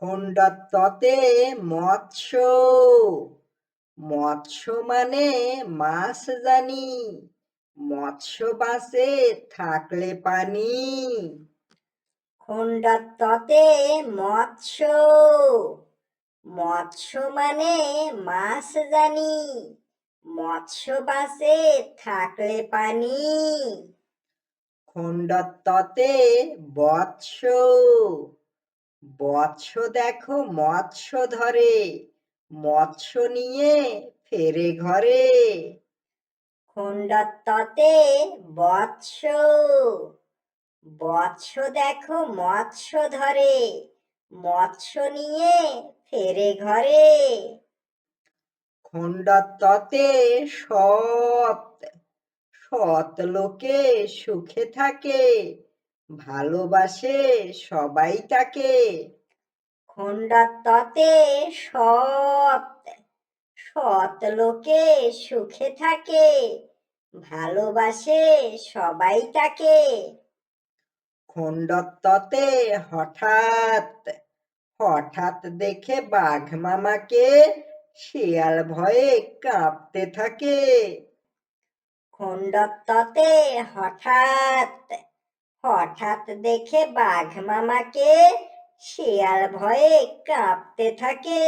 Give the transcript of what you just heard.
খণ্ডত্বতে মৎস্য। মৎস্য মানে মাছ জানি, মৎস্য বাঁচে থাকলে পানি। খণ্ডত্বতে মৎস্য। মৎস্য মানে মাছ জানি, মৎস্য বাঁচে থাকলে পানি। খণ্ডত্বতে বৎস। বৎস দেখো মৎস্য ধরে, মৎস্য নিয়ে ফেরে ঘরে। খণ্ডত্বতে বৎস। বৎস দেখো মৎস্য ধরে, মৎস্য নিয়ে ফেরে ঘরে। খণ্ডত্বতে সৎ। সৎ লোকে সুখে থাকে, ভালোবাসে সবাই তাকে। খণ্ডত্বতে সৎ। সৎ লোকে সুখে থাকে, ভালোবাসে সবাই তাকে। খণ্ডত্বতে হঠাৎ। হঠাৎ দেখে বাঘ মামাকে, শিয়াল ভয়ে কাঁপতে থাকে। খণ্ডত্বতে হঠাৎ। হঠাৎ দেখে বাঘ মামাকে, শিয়াল ভয়ে কাঁপতে থাকে।